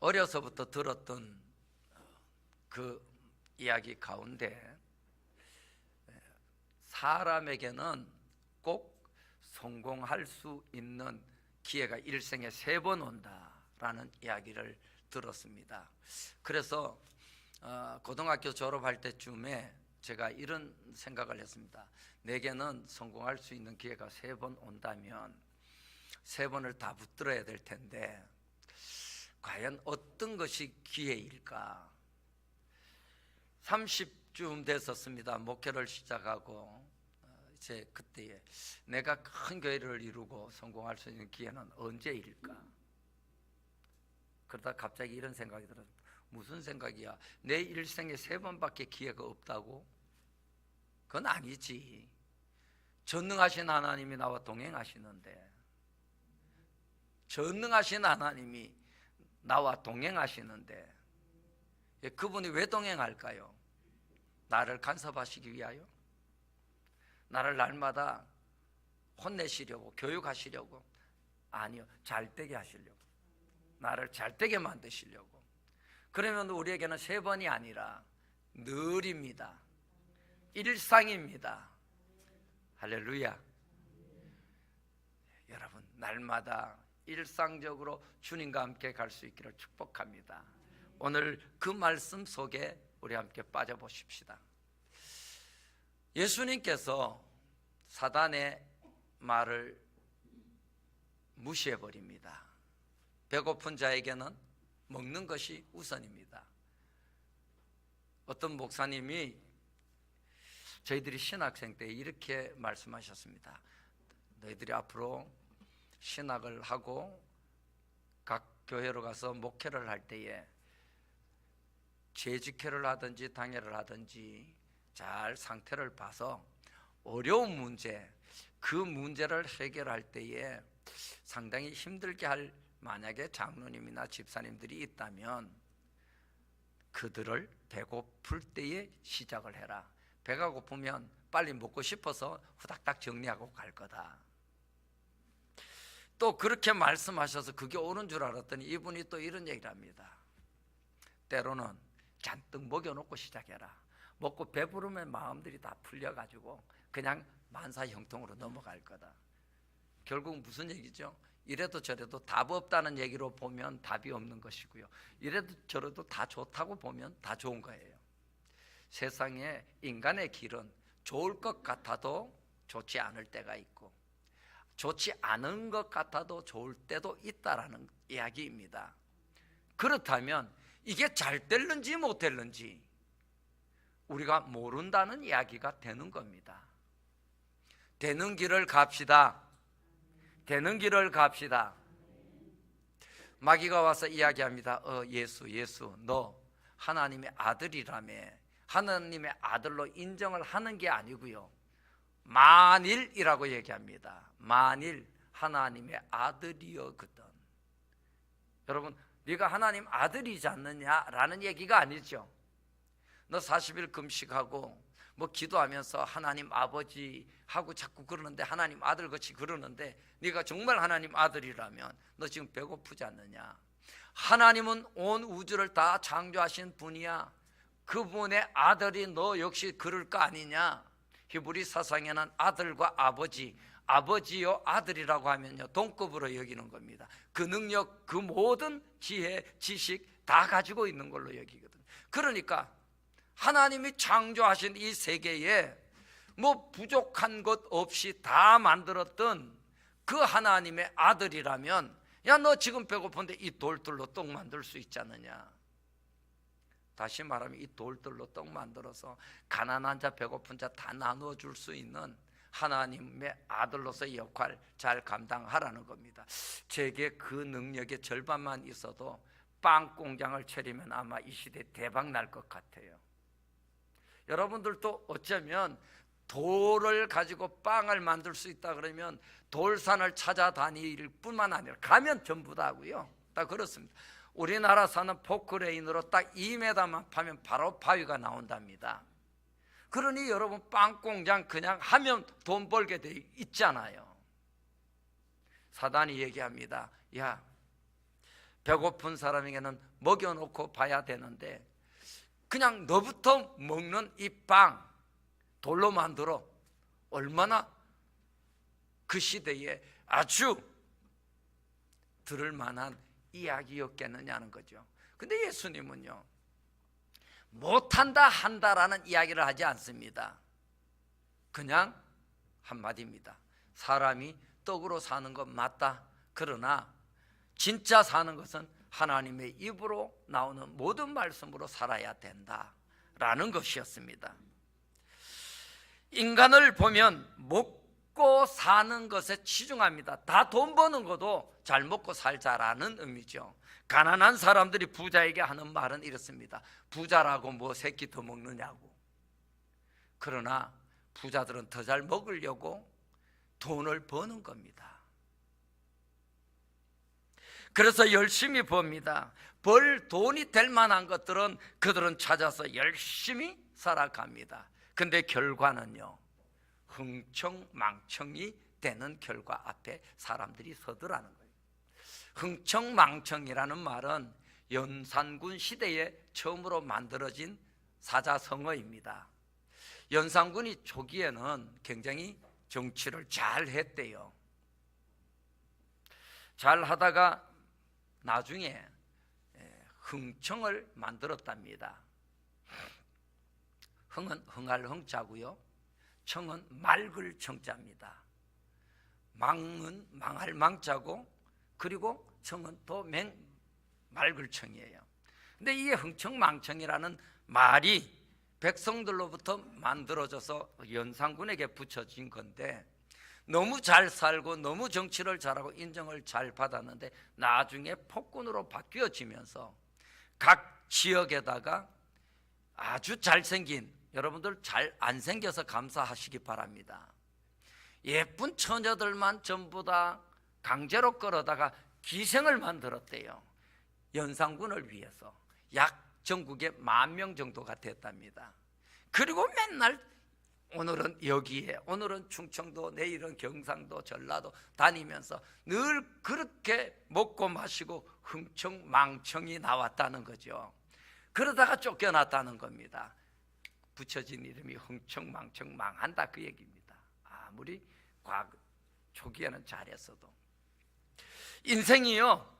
어려서부터 들었던 그 이야기 가운데 사람에게는 꼭 성공할 수 있는 기회가 일생에 3번 온다라는 이야기를 들었습니다. 그래서 고등학교 졸업할 때쯤에 제가 이런 생각을 했습니다. 내게는 성공할 수 있는 기회가 3번 온다면 3번을 다 붙들어야 될 텐데 과연 어떤 것이 기회일까? 30쯤 됐었습니다. 목회를 시작하고 이제 그때에 내가 큰 교회를 이루고 성공할 수 있는 기회는 언제일까? 그러다 갑자기 이런 생각이 들었어요. 무슨 생각이야? 내 일생에 3번밖에 기회가 없다고? 그건 아니지. 전능하신 하나님이 나와 동행하시는데, 전능하신 하나님이 나와 동행하시는데 그분이 왜 동행할까요? 나를 간섭하시기 위하여? 나를 날마다 혼내시려고, 교육하시려고? 아니요, 잘되게 하시려고, 나를 잘되게 만드시려고. 그러면 우리에게는 3번이 아니라 늘입니다. 일상입니다. 할렐루야. 여러분, 날마다 일상적으로 주님과 함께 갈 수 있기를 축복합니다. 오늘 그 말씀 속에 우리 함께 빠져보십시다. 예수님께서 사단의 말을 무시해버립니다. 배고픈 자에게는 먹는 것이 우선입니다. 어떤 목사님이 저희들이 신학생 때 이렇게 말씀하셨습니다. 너희들이 앞으로 신학을 하고 각 교회로 가서 목회를 할 때에 재직회를 하든지 당회를 하든지 잘 상태를 봐서 어려운 문제, 그 문제를 해결할 때에 상당히 힘들게 할 만약에 장로님이나 집사님들이 있다면 그들을 배고플 때에 시작을 해라. 배가 고프면 빨리 먹고 싶어서 후닥닥 정리하고 갈 거다. 또 그렇게 말씀하셔서 그게 옳은 줄 알았더니 이분이 또 이런 얘기를 합니다. 때로는 잔뜩 먹여놓고 시작해라. 먹고 배부르면 마음들이 다 풀려가지고 그냥 만사 형통으로 넘어갈 거다. 결국 무슨 얘기죠? 이래도 저래도 답 없다는 얘기로 보면 답이 없는 것이고요, 이래도 저래도 다 좋다고 보면 다 좋은 거예요. 세상에 인간의 길은 좋을 것 같아도 좋지 않을 때가 있고 좋지 않은 것 같아도 좋을 때도 있다라는 이야기입니다. 그렇다면 이게 잘 될는지 못 될는지 우리가 모른다는 이야기가 되는 겁니다. 되는 길을 갑시다. 되는 길을 갑시다. 마귀가 와서 이야기합니다. 예수 너 하나님의 아들이라며. 하나님의 아들로 인정을 하는 게 아니고요, 만일이라고 얘기합니다. 만일 하나님의 아들이었거든. 여러분, 네가 하나님 아들이지 않느냐라는 얘기가 아니죠. 너 40일 금식하고 뭐 기도하면서 하나님 아버지 하고 자꾸 그러는데, 하나님 아들 같이 그러는데 네가 정말 하나님 아들이라면 너 지금 배고프지 않느냐? 하나님은 온 우주를 다 창조하신 분이야. 그분의 아들이 너 역시 그럴 거 아니냐? 히브리 사상에는 아들과 아버지, 아버지요 아들이라고 하면요 동급으로 여기는 겁니다. 그 능력, 그 모든 지혜, 지식 다 가지고 있는 걸로 여기거든. 그러니까 하나님이 창조하신 이 세계에 뭐 부족한 것 없이 다 만들었던 그 하나님의 아들이라면, 야 너 지금 배고픈데 이 돌들로 떡 만들 수 있지 않느냐? 다시 말하면 이 돌들로 떡 만들어서 가난한 자 배고픈 자 다 나누어 줄 수 있는 하나님의 아들로서의 역할 잘 감당하라는 겁니다. 제게 그 능력의 절반만 있어도 빵 공장을 차리면 아마 이 시대에 대박 날 것 같아요. 여러분들도 어쩌면 돌을 가지고 빵을 만들 수 있다 그러면 돌산을 찾아다닐 뿐만 아니라 가면 전부 다 하고요, 다 그렇습니다. 우리나라 사는 포크레인으로 딱 2m만 파면 바로 바위가 나온답니다. 그러니 여러분, 빵 공장 그냥 하면 돈 벌게 돼 있잖아요. 사단이 얘기합니다. 야, 배고픈 사람에게는 먹여놓고 봐야 되는데 그냥 너부터 먹는 이 빵 돌로 만들어 얼마나 그 시대에 아주 들을 만한 이야기였겠느냐는 거죠. 근데 예수님은요, 못한다 한다라는 이야기를 하지 않습니다. 그냥 한마디입니다. 사람이 떡으로 사는 건 맞다. 그러나 진짜 사는 것은 하나님의 입으로 나오는 모든 말씀으로 살아야 된다라는 것이었습니다. 인간을 보면 먹고 사는 것에 치중합니다. 다 돈 버는 것도 잘 먹고 살자라는 의미죠. 가난한 사람들이 부자에게 하는 말은 이렇습니다. 부자라고 뭐 새끼 더 먹느냐고. 그러나 부자들은 더 잘 먹으려고 돈을 버는 겁니다. 그래서 열심히 봅니다. 벌 돈이 될 만한 것들은 그들은 찾아서 열심히 살아갑니다. 근데 결과는요, 흥청망청이 되는 결과 앞에 사람들이 서더라는 거예요. 흥청망청이라는 말은 연산군 시대에 처음으로 만들어진 사자성어입니다. 연산군이 초기에는 굉장히 정치를 잘 했대요. 잘 하다가 나중에 흥청을 만들었답니다. 흥은 흥할 흥자고요, 청은 맑을 청자입니다. 망은 망할 망자고, 그리고 청은 또 맑을 청이에요. 근데 이 흥청망청이라는 말이 백성들로부터 만들어져서 연산군에게 붙여진 건데, 너무 잘 살고 너무 정치를 잘하고 인정을 잘 받았는데 나중에 폭군으로 바뀌어지면서 각 지역에다가 아주 잘생긴, 여러분들 잘 안 생겨서 감사하시기 바랍니다, 예쁜 처녀들만 전부 다 강제로 끌어다가 기생을 만들었대요. 연산군을 위해서 약 전국에 10,000명 정도가 됐답니다. 그리고 맨날 오늘은 여기에, 오늘은 충청도, 내일은 경상도, 전라도 다니면서 늘 그렇게 먹고 마시고 흥청망청이 나왔다는 거죠. 그러다가 쫓겨났다는 겁니다. 붙여진 이름이 흥청망청 망한다, 그 얘기입니다. 아무리 과거 초기에는 잘했어도 인생이요,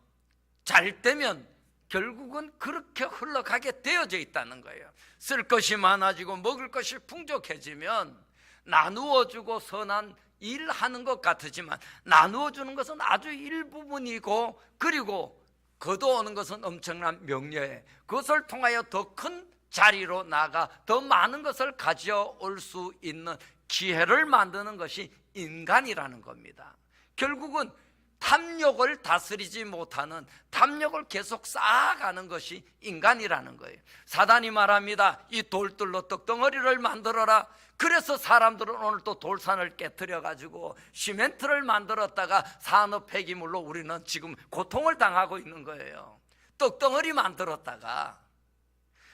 잘 되면 결국은 그렇게 흘러가게 되어져 있다는 거예요. 쓸 것이 많아지고 먹을 것이 풍족해지면 나누어주고 선한 일하는 것 같으지만 나누어주는 것은 아주 일부분이고, 그리고 거둬오는 것은 엄청난 명예에, 그것을 통하여 더 큰 자리로 나가 더 많은 것을 가져올 수 있는 기회를 만드는 것이 인간이라는 겁니다. 결국은 탐욕을 다스리지 못하는, 탐욕을 계속 쌓아가는 것이 인간이라는 거예요. 사단이 말합니다. 이 돌들로 떡덩어리를 만들어라. 그래서 사람들은 오늘 또 돌산을 깨트려 가지고 시멘트를 만들었다가 산업 폐기물로 우리는 지금 고통을 당하고 있는 거예요. 떡덩어리 만들었다가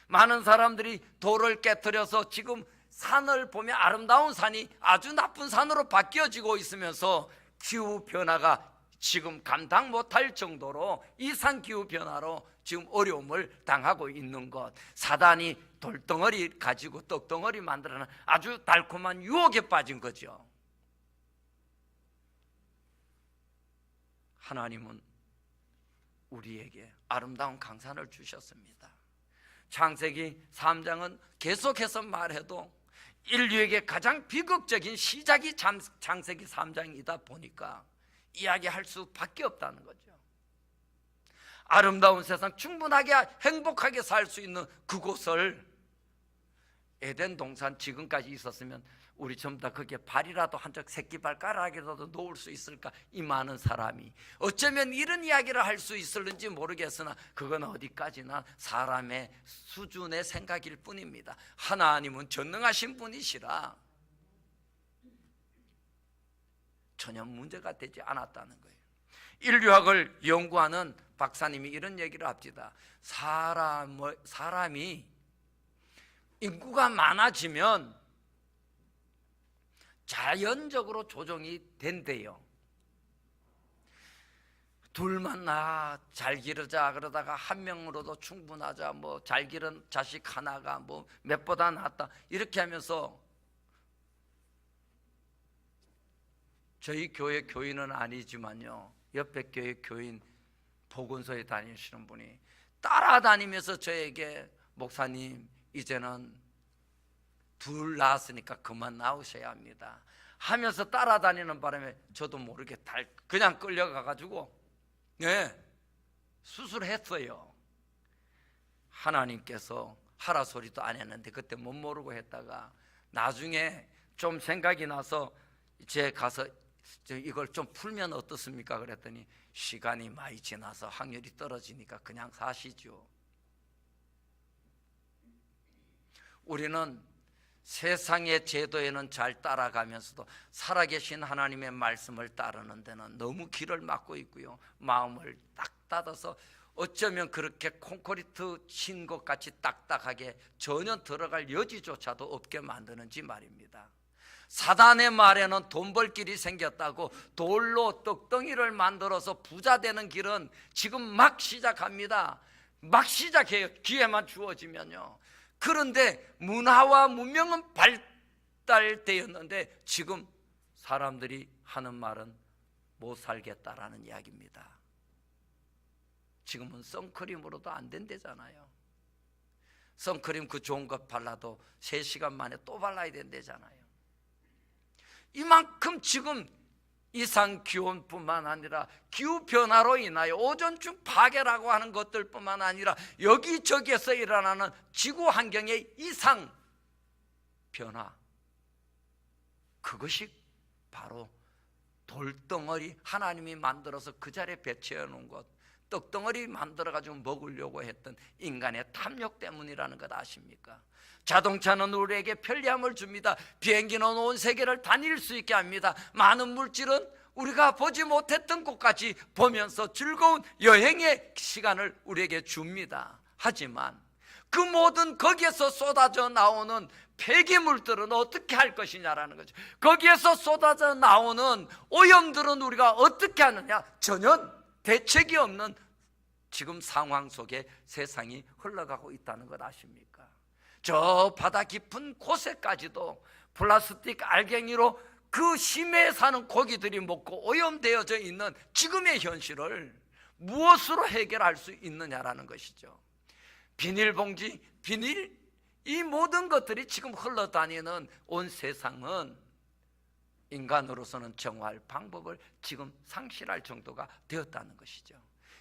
많은 사람들이 돌을 깨트려서 지금 산을 보면 아름다운 산이 아주 나쁜 산으로 바뀌어지고 있으면서 기후변화가 지금 감당 못할 정도로 이상기후변화로 지금 어려움을 당하고 있는 것, 사단이 돌덩어리 가지고 떡덩어리 만들어는 아주 달콤한 유혹에 빠진 거죠. 하나님은 우리에게 아름다운 강산을 주셨습니다. 창세기 3장은 계속해서 말해도 인류에게 가장 비극적인 시작이 창세기 3장이다 보니까 이야기할 수밖에 없다는 거죠. 아름다운 세상, 충분하게 행복하게 살 수 있는 그곳을, 에덴 동산 지금까지 있었으면 우리 전부 다 거기에 발이라도 한쪽 새끼발 가락이라도 놓을 수 있을까? 이 많은 사람이 어쩌면 이런 이야기를 할 수 있을는지 모르겠으나 그건 어디까지나 사람의 수준의 생각일 뿐입니다. 하나님은 전능하신 분이시라 전혀 문제가 되지 않았다는 거예요. 인류학을 연구하는 박사님이 이런 얘기를 합니다. 사람이 인구가 많아지면 자연적으로 조정이 된대요. 둘만 잘 기르자 그러다가 한 명으로도 충분하자, 뭐 잘 기른 자식 하나가 뭐 몇보다 낫다 이렇게 하면서, 저희 교회 교인은 아니지만요, 옆에 교회 교인 보건소에 다니시는 분이 따라다니면서 저에게 목사님 이제는 둘 낳았으니까 그만 나오셔야 합니다 하면서 따라다니는 바람에 저도 모르게 그냥 끌려가가지고 수술했어요. 하나님께서 하라 소리도 안 했는데 그때 못 모르고 했다가 나중에 좀 생각이 나서 제 가서 이걸 좀 풀면 어떻습니까? 그랬더니 시간이 많이 지나서 확률이 떨어지니까 그냥 사시죠. 우리는 세상의 제도에는 잘 따라가면서도 살아계신 하나님의 말씀을 따르는 데는 너무 길을 막고 있고요, 마음을 딱 닫아서 어쩌면 그렇게 콘크리트 친 것 같이 딱딱하게 전혀 들어갈 여지조차도 없게 만드는지 말입니다. 사단의 말에는 돈 벌 길이 생겼다고 돌로 떡덩이를 만들어서 부자 되는 길은 지금 막 시작합니다. 막 시작해요, 기회만 주어지면요. 그런데 문화와 문명은 발달되었는데 지금 사람들이 하는 말은 못 살겠다라는 이야기입니다. 지금은 선크림으로도 안 된대잖아요. 선크림 그 좋은 것 발라도 3시간 만에 또 발라야 된대잖아요. 이만큼 지금 이상기온뿐만 아니라 기후변화로 인하여 오존층 파괴라고 하는 것들뿐만 아니라 여기저기에서 일어나는 지구 환경의 이상 변화, 그것이 바로 돌덩어리, 하나님이 만들어서 그 자리에 배치해 놓은 것, 떡덩어리 만들어가지고 먹으려고 했던 인간의 탐욕 때문이라는 것 아십니까? 자동차는 우리에게 편리함을 줍니다. 비행기는 온 세계를 다닐 수 있게 합니다. 많은 물질은 우리가 보지 못했던 곳까지 보면서 즐거운 여행의 시간을 우리에게 줍니다. 하지만 그 모든 거기에서 쏟아져 나오는 폐기물들은 어떻게 할 것이냐라는 거죠. 거기에서 쏟아져 나오는 오염들은 우리가 어떻게 하느냐? 전혀 대책이 없는 지금 상황 속에 세상이 흘러가고 있다는 것 아십니까? 저 바다 깊은 곳에까지도 플라스틱 알갱이로 그 심해에 사는 고기들이 먹고 오염되어져 있는 지금의 현실을 무엇으로 해결할 수 있느냐라는 것이죠. 비닐봉지, 비닐, 이 모든 것들이 지금 흘러다니는 온 세상은 인간으로서는 정화할 방법을 지금 상실할 정도가 되었다는 것이죠.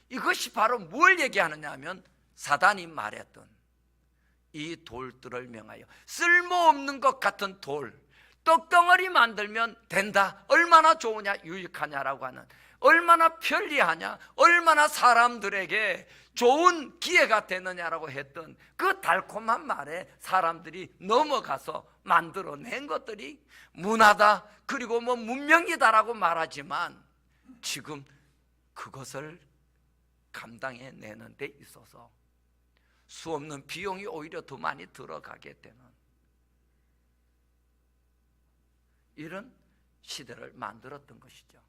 이것이 바로 뭘 얘기하느냐 하면 사단이 말했던 이 돌들을 명하여, 쓸모없는 것 같은 돌, 떡덩어리 만들면 된다, 얼마나 좋으냐, 유익하냐라고 하는, 얼마나 편리하냐, 얼마나 사람들에게 좋은 기회가 되느냐라고 했던 그 달콤한 말에 사람들이 넘어가서 만들어낸 것들이 문화다, 그리고 뭐 문명이다라고 말하지만 지금 그것을 감당해내는 데 있어서 수없는 비용이 오히려 더 많이 들어가게 되는 이런 시대를 만들었던 것이죠.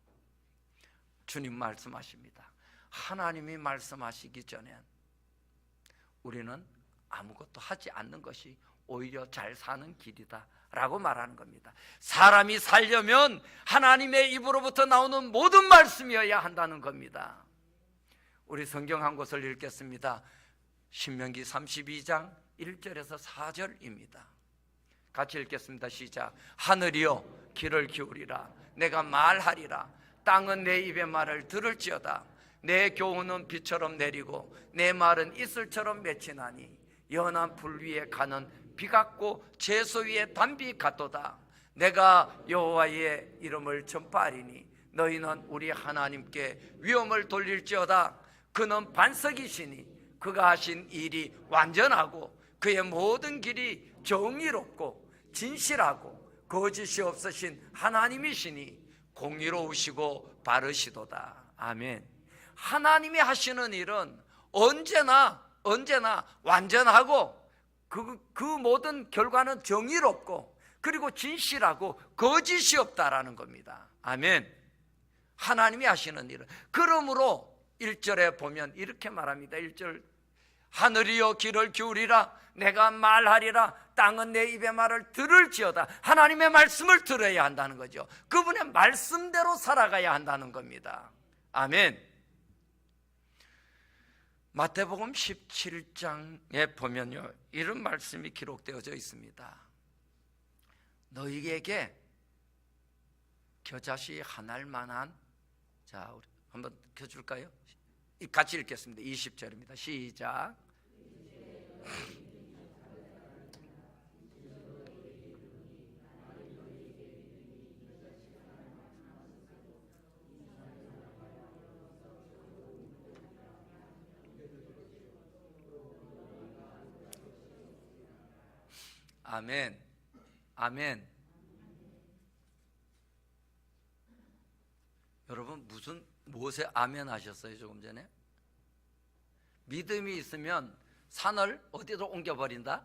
주님 말씀하십니다. 하나님이 말씀하시기 전엔 우리는 아무것도 하지 않는 것이 오히려 잘 사는 길이다 라고 말하는 겁니다. 사람이 살려면 하나님의 입으로부터 나오는 모든 말씀이어야 한다는 겁니다. 우리 성경 한 곳을 읽겠습니다. 신명기 32장 1절에서 4절입니다. 같이 읽겠습니다. 시작. 하늘이여 귀를 기울이라. 내가 말하리라. 땅은 내 입의 말을 들을지어다. 내 교훈은 비처럼 내리고 내 말은 이슬처럼 맺히나니 연한 불 위에 가는 비 같고 제소 위에 단비 같도다. 내가 여호와의 이름을 전파하리니 너희는 우리 하나님께 위엄을 돌릴지어다. 그는 반석이시니 그가 하신 일이 완전하고 그의 모든 길이 정의롭고 진실하고 거짓이 없으신 하나님이시니 공의로우시고 바르시도다. 아멘. 하나님이 하시는 일은 언제나 완전하고 그 모든 결과는 정의롭고 그리고 진실하고 거짓이 없다라는 겁니다. 아멘. 하나님이 하시는 일은, 그러므로 1절에 보면 이렇게 말합니다. 1절, 하늘이여 귀를 기울이라, 내가 말하리라, 땅은 내 입의 말을 들을지어다. 하나님의 말씀을 들어야 한다는 거죠. 그분의 말씀대로 살아가야 한다는 겁니다. 아멘. 마태복음 17장에 보면요, 이런 말씀이 기록되어져 있습니다. 너희에게 겨자씨 하나일 만한, 자, 우리 한번 켜줄까요? 같이 읽겠습니다. 20절입니다. 시작. 아멘. 아멘. 여러분, 무엇에 아멘 하셨어요? 조금 전에 믿음이 있으면 산을 어디로 옮겨버린다?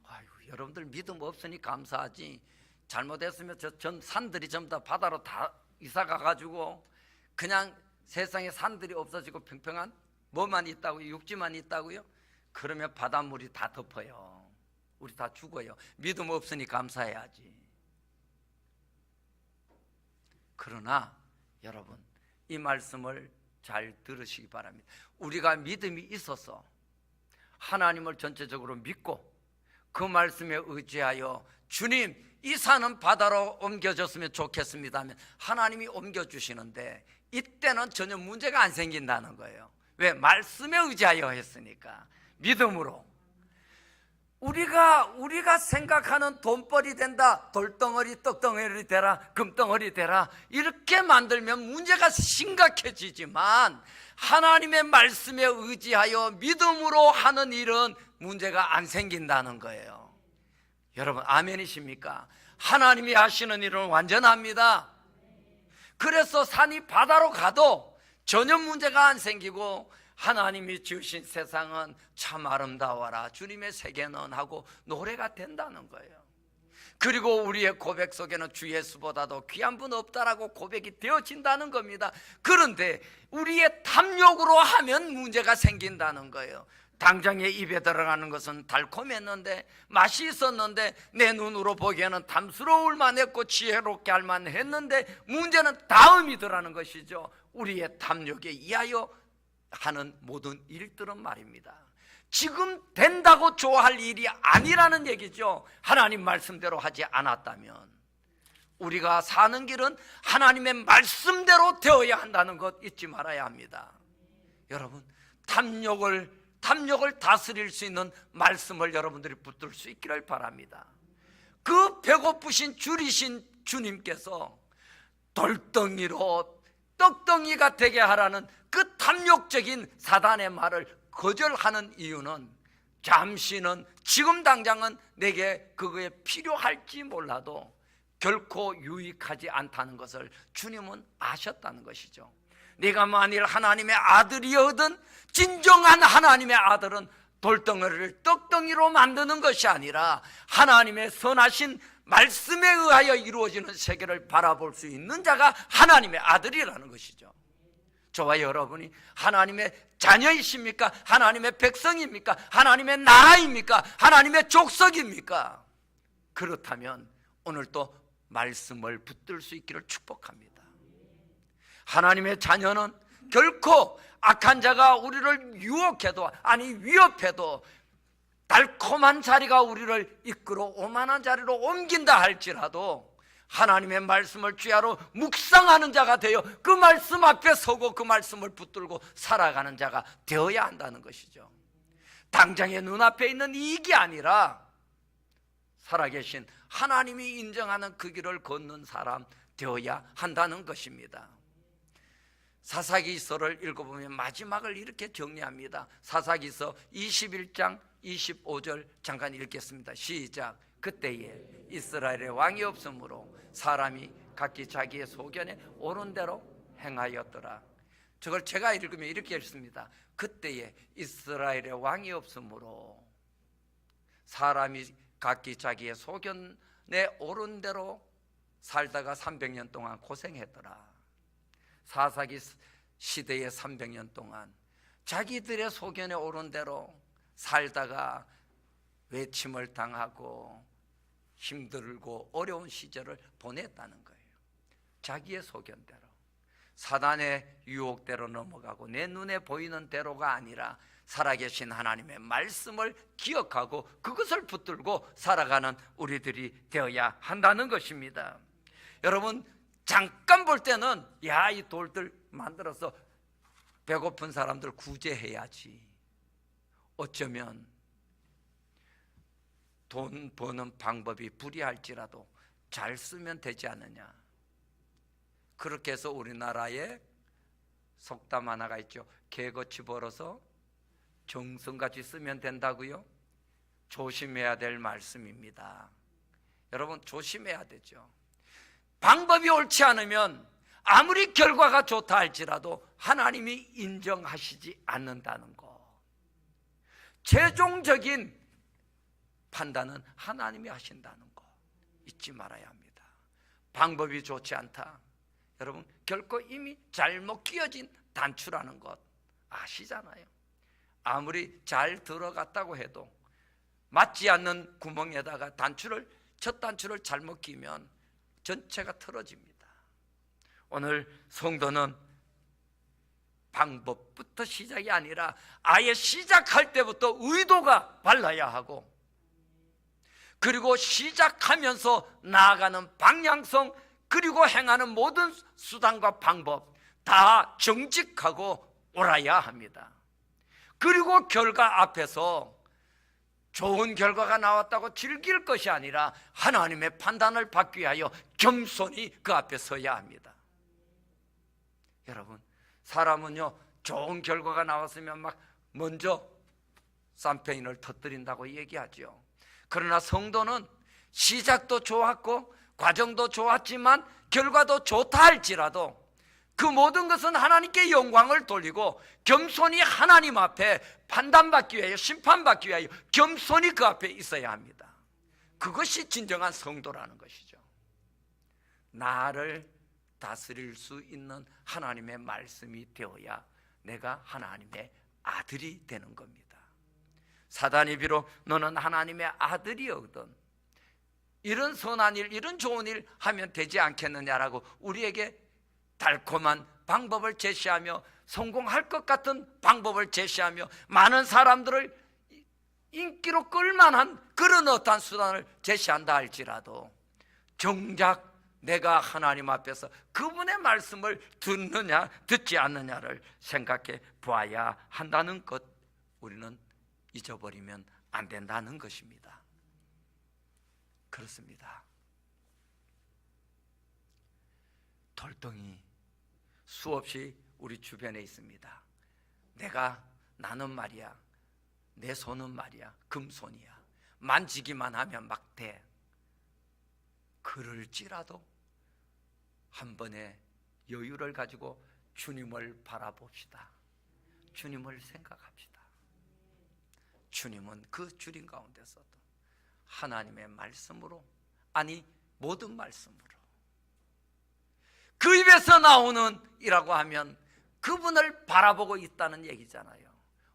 아이고, 여러분들 믿음 없으니 감사하지. 잘못했으면 전 산들이 전부 다 바다로 다 이사 가가지고 그냥 세상에 산들이 없어지고 평평한 뭐만 있다고요? 육지만 있다고요? 그러면 바닷물이 다 덮어요. 우리 다 죽어요. 믿음 없으니 감사해야지. 그러나 여러분, 이 말씀을 잘 들으시기 바랍니다. 우리가 믿음이 있어서 하나님을 전체적으로 믿고 그 말씀에 의지하여 주님, 이 산은 바다로 옮겨졌으면 좋겠습니다 하면 하나님이 옮겨주시는데, 이때는 전혀 문제가 안 생긴다는 거예요. 왜? 말씀에 의지하여 했으니까. 믿음으로. 우리가 생각하는 돈벌이 된다, 돌덩어리 떡덩어리 되라, 금덩어리 되라, 이렇게 만들면 문제가 심각해지지만 하나님의 말씀에 의지하여 믿음으로 하는 일은 문제가 안 생긴다는 거예요. 여러분, 아멘이십니까? 하나님이 하시는 일은 완전합니다. 그래서 산이 바다로 가도 전혀 문제가 안 생기고, 하나님이 지으신 세상은 참 아름다워라, 주님의 세계는 하고 노래가 된다는 거예요. 그리고 우리의 고백 속에는 주 예수보다도 귀한 분 없다라고 고백이 되어진다는 겁니다. 그런데 우리의 탐욕으로 하면 문제가 생긴다는 거예요. 당장에 입에 들어가는 것은 달콤했는데, 맛이 있었는데, 내 눈으로 보기에는 탐스러울 만했고 지혜롭게 할 만했는데, 문제는 다음이더라는 것이죠. 우리의 탐욕에 의하여 하는 모든 일들은 말입니다. 지금 된다고 좋아할 일이 아니라는 얘기죠. 하나님 말씀대로 하지 않았다면. 우리가 사는 길은 하나님의 말씀대로 되어야 한다는 것 잊지 말아야 합니다. 여러분, 탐욕을 다스릴 수 있는 말씀을 여러분들이 붙들 수 있기를 바랍니다. 그 배고프신 줄이신 주님께서 돌덩이로 떡덩이가 되게 하라는 그 탐욕적인 사단의 말을 거절하는 이유는, 잠시는, 지금 당장은 내게 그거에 필요할지 몰라도 결코 유익하지 않다는 것을 주님은 아셨다는 것이죠. 네가 만일 하나님의 아들이거든, 진정한 하나님의 아들은 돌덩어리를 떡덩이로 만드는 것이 아니라 하나님의 선하신 말씀에 의하여 이루어지는 세계를 바라볼 수 있는 자가 하나님의 아들이라는 것이죠. 저와 여러분이 하나님의 자녀이십니까? 하나님의 백성입니까? 하나님의 나라입니까? 하나님의 족속입니까? 그렇다면 오늘 또 말씀을 붙들 수 있기를 축복합니다. 하나님의 자녀는 결코 악한 자가 우리를 유혹해도, 아니 위협해도, 달콤한 자리가 우리를 이끌어 오만한 자리로 옮긴다 할지라도 하나님의 말씀을 주야로 묵상하는 자가 되어 그 말씀 앞에 서고 그 말씀을 붙들고 살아가는 자가 되어야 한다는 것이죠. 당장의 눈앞에 있는 이익이 아니라 살아계신 하나님이 인정하는 그 길을 걷는 사람 되어야 한다는 것입니다. 사사기서를 읽어보면 마지막을 이렇게 정리합니다. 사사기서 21장 25절 잠깐 읽겠습니다. 시작. 그때에 이스라엘의 왕이 없으므로 사람이 각기 자기의 소견에 옳은 대로 행하였더라. 저걸 제가 읽으면 이렇게 읽습니다. 그때에 이스라엘의 왕이 없으므로 사람이 각기 자기의 소견에 옳은 대로 살다가 300년 동안 고생했더라. 사사기 시대의 300년 동안 자기들의 소견에 오른 대로 살다가 외침을 당하고 힘들고 어려운 시절을 보냈다는 거예요. 자기의 소견대로, 사단의 유혹대로 넘어가고 내 눈에 보이는 대로가 아니라 살아계신 하나님의 말씀을 기억하고 그것을 붙들고 살아가는 우리들이 되어야 한다는 것입니다. 여러분, 잠깐 볼 때는 야, 이 돌들 만들어서 배고픈 사람들 구제해야지, 어쩌면 돈 버는 방법이 불이할지라도 잘 쓰면 되지 않느냐. 그렇게 해서 우리나라에 속담 하나가 있죠. 개거치 벌어서 정성같이 쓰면 된다고요? 조심해야 될 말씀입니다. 여러분, 조심해야 되죠. 방법이 옳지 않으면 아무리 결과가 좋다 할지라도 하나님이 인정하시지 않는다는 것, 최종적인 판단은 하나님이 하신다는 것 잊지 말아야 합니다. 방법이 좋지 않다, 여러분, 결코 이미 잘못 끼어진 단추라는 것 아시잖아요. 아무리 잘 들어갔다고 해도 맞지 않는 구멍에다가 첫 단추를 잘못 끼면 전체가 틀어집니다. 오늘 성도는 방법부터 시작이 아니라 아예 시작할 때부터 의도가 발라야 하고, 그리고 시작하면서 나아가는 방향성, 그리고 행하는 모든 수단과 방법 다 정직하고 옳아야 합니다. 그리고 결과 앞에서 좋은 결과가 나왔다고 즐길 것이 아니라 하나님의 판단을 받기 위하여 겸손히 그 앞에 서야 합니다. 여러분, 사람은요, 좋은 결과가 나왔으면 막 먼저 샴페인을 터뜨린다고 얘기하죠. 그러나 성도는 시작도 좋았고 과정도 좋았지만 결과도 좋다 할지라도 그 모든 것은 하나님께 영광을 돌리고 겸손히 하나님 앞에 판단받기 위하여, 심판받기 위하여 겸손히 그 앞에 있어야 합니다. 그것이 진정한 성도라는 것이죠. 나를 다스릴 수 있는 하나님의 말씀이 되어야 내가 하나님의 아들이 되는 겁니다. 사단이 비록 너는 하나님의 아들이거든, 이런 선한 일, 이런 좋은 일 하면 되지 않겠느냐라고 우리에게 달콤한 방법을 제시하며 성공할 것 같은 방법을 제시하며 많은 사람들을 인기로 끌만한 그런 어떠한 수단을 제시한다 할지라도 정작 내가 하나님 앞에서 그분의 말씀을 듣느냐 듣지 않느냐를 생각해 보아야 한다는 것, 우리는 잊어버리면 안 된다는 것입니다. 그렇습니다. 돌덩이 수없이 우리 주변에 있습니다. 나는 말이야, 내 손은 말이야 금손이야, 만지기만 하면 막 돼. 그럴지라도 한 번의 여유를 가지고 주님을 바라봅시다. 주님을 생각합시다. 주님은 그 주님 가운데서도 하나님의 말씀으로, 아니 모든 말씀으로, 그 입에서 나오는 이라고 하면 그분을 바라보고 있다는 얘기잖아요.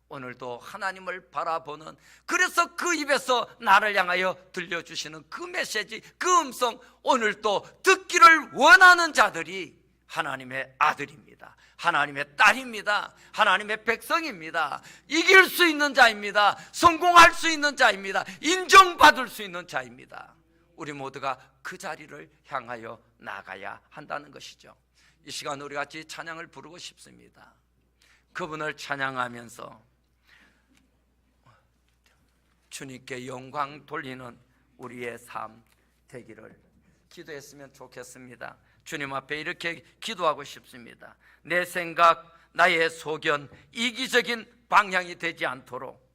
오늘도 하나님을 바라보는, 그래서 그 입에서 나를 향하여 들려주시는 그 메시지, 그 음성, 오늘도 듣기를 원하는 자들이 하나님의 아들입니다. 하나님의 딸입니다. 하나님의 백성입니다. 이길 수 있는 자입니다. 성공할 수 있는 자입니다. 인정받을 수 있는 자입니다. 우리 모두가 그 자리를 향하여 나가야 한다는 것이죠. 이 시간 우리 같이 찬양을 부르고 싶습니다. 그분을 찬양하면서 주님께 영광 돌리는 우리의 삶 되기를 기도했으면 좋겠습니다. 주님 앞에 이렇게 기도하고 싶습니다. 내 생각, 나의 소견, 이기적인 방향이 되지 않도록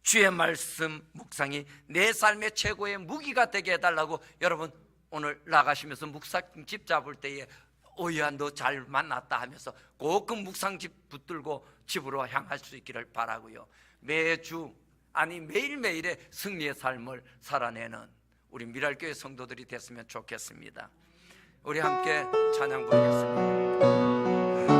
주의 말씀 묵상이 내 삶의 최고의 무기가 되게 해달라고, 여러분 오늘 나가시면서 묵상집 잡을 때에 오야 너 잘 만났다 하면서 꼭 그 묵상집 붙들고 집으로 향할 수 있기를 바라고요. 매주, 아니 매일매일의 승리의 삶을 살아내는 우리 미랄교회 성도들이 됐으면 좋겠습니다. 우리 함께 찬양 부르겠습니다.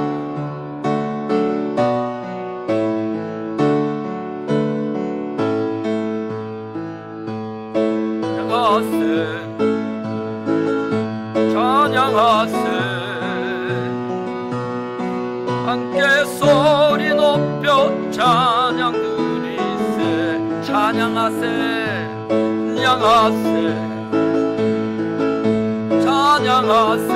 찬양하세 찬양하세 찬양하세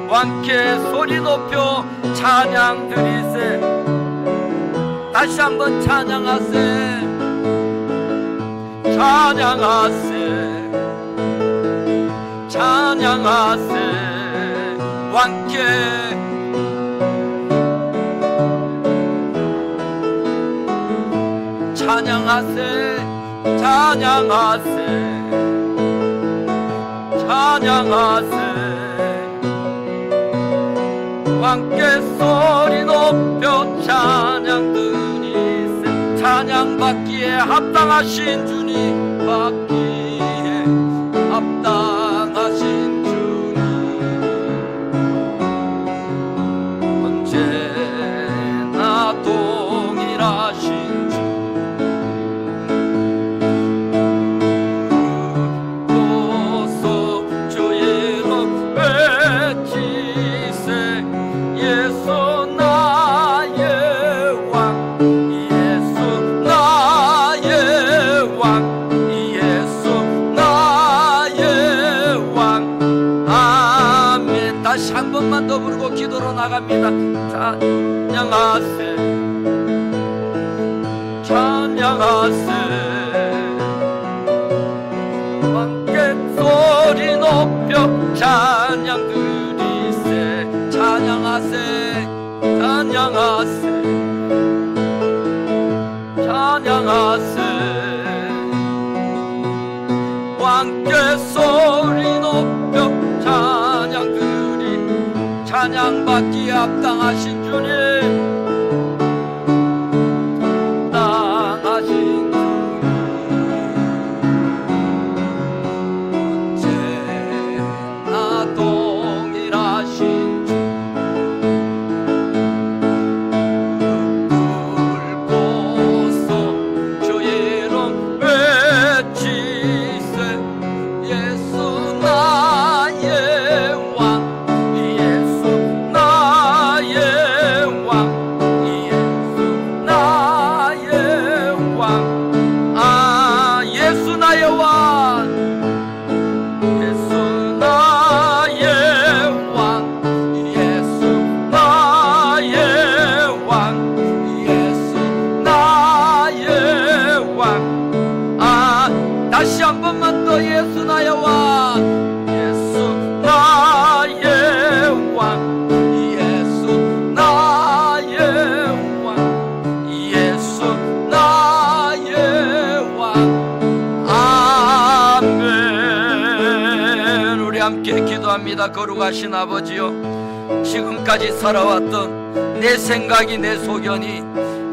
왕께 소리 높여 찬양 드리세 다시 한번 찬양하세 찬양하세 찬양하세 왕께 찬양하세 찬양하세 찬양하세 왕께 소리 높여 찬양 드리세 찬양받기에 합당하신 주님 받기에 합당하신 주님 언제나 동일하신 주 다시 한 번만 더 부르고 기도로 나갑니다. 찬양하세 찬양하세 왕께 소리 높여 찬양 드리세 찬양하세 찬양하세 찬양하세 왕께 소리 높여 찬양 드리세 찬양받기에 합당하신 주님 합당하신 주님 언제나 동일하신 주 불고서 주의 이름 외치세 예수 나의 왕 다시 한 번만 더 예수 나의 왕 예수 나의 왕 예수 나의 왕 예수 나의 왕 아멘. 우리 함께 기도합니다. 거룩하신 아버지요 지금까지 살아왔던 내 생각이 내 소견이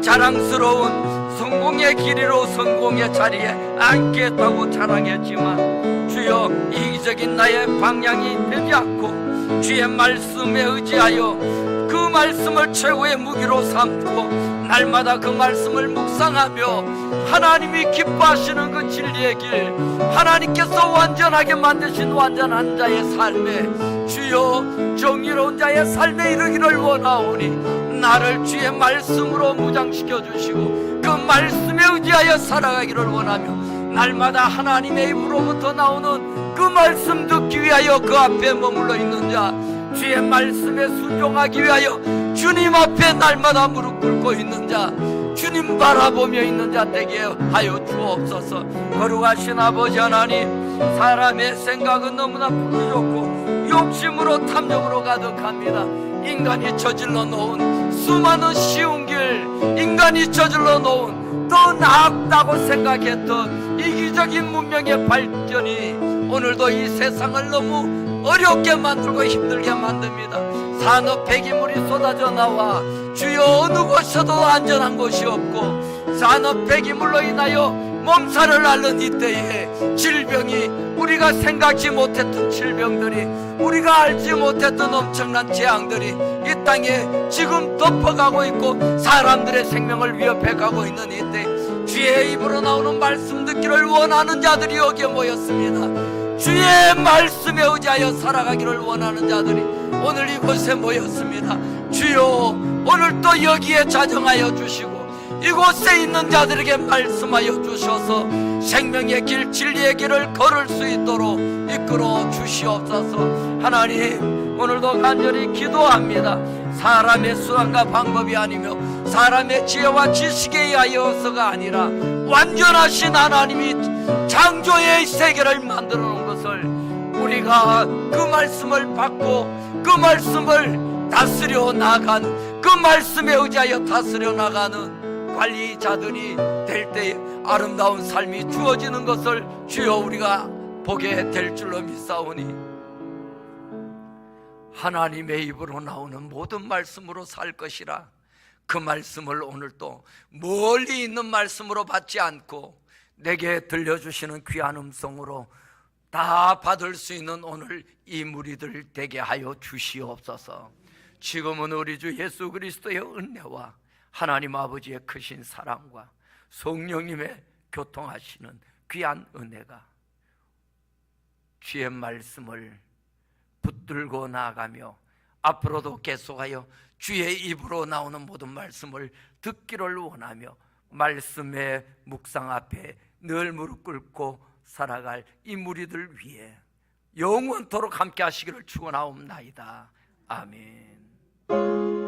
자랑스러운 성공의 길이로 성공의 자리에 앉겠다고 자랑했지만 주여 이기적인 나의 방향이 되지 않고 주의 말씀에 의지하여 그 말씀을 최고의 무기로 삼고 날마다 그 말씀을 묵상하며 하나님이 기뻐하시는 그 진리의 길 하나님께서 완전하게 만드신 완전한 자의 삶에 주여 정의로운 자의 삶에 이르기를 원하오니 나를 주의 말씀으로 무장시켜 주시고 그 말씀에 의지하여 살아가기를 원하며 날마다 하나님의 입으로부터 나오는 그 말씀 듣기 위하여 그 앞에 머물러 있는 자 주의 말씀에 순종하기 위하여 주님 앞에 날마다 무릎 꿇고 있는 자 주님 바라보며 있는 자 되게 하여 주옵소서. 거룩하신 아버지 하나님 사람의 생각은 너무나 부족하고 욕심으로 탐욕으로 가득합니다. 인간이 저질러 놓은 수많은 쉬운 길 인간이 저질러 놓은 더 나았다고 생각했던 이기적인 문명의 발전이 오늘도 이 세상을 너무 어렵게 만들고 힘들게 만듭니다. 산업 폐기물이 쏟아져 나와 주여 어느 곳에도 안전한 곳이 없고 산업 폐기물로 인하여 몸살을 앓는 이때에 질병이 우리가 생각지 못했던 질병들이 우리가 알지 못했던 엄청난 재앙들이 이 땅에 지금 덮어가고 있고 사람들의 생명을 위협해가고 있는 이때 주의 입으로 나오는 말씀 듣기를 원하는 자들이 여기에 모였습니다. 주의 말씀에 의지하여 살아가기를 원하는 자들이 오늘 이곳에 모였습니다. 주여 오늘 또 여기에 자정하여 주시고 이곳에 있는 자들에게 말씀하여 주셔서 생명의 길, 진리의 길을 걸을 수 있도록 이끌어 주시옵소서. 하나님, 오늘도 간절히 기도합니다. 사람의 수단과 방법이 아니며 사람의 지혜와 지식에 의하여서가 아니라 완전하신 하나님이 창조의 세계를 만들어 놓은 것을 우리가 그 말씀을 받고 그 말씀을 다스려 나가는, 그 말씀에 의지하여 다스려 나가는 관리자들이 될 때에 아름다운 삶이 주어지는 것을 주여 우리가 보게 될 줄로 믿사오니, 하나님의 입으로 나오는 모든 말씀으로 살 것이라. 그 말씀을 오늘 또 멀리 있는 말씀으로 받지 않고 내게 들려주시는 귀한 음성으로 다 받을 수 있는 오늘 이 무리들 되게 하여 주시옵소서. 지금은 우리 주 예수 그리스도의 은혜와 하나님 아버지의 크신 사랑과 성령님의 교통하시는 귀한 은혜가 주의 말씀을 붙들고 나아가며 앞으로도 계속하여 주의 입으로 나오는 모든 말씀을 듣기를 원하며 말씀의 묵상 앞에 늘 무릎 꿇고 살아갈 이 무리들 위해 영원토록 함께 하시기를 축원하옵나이다. 아멘.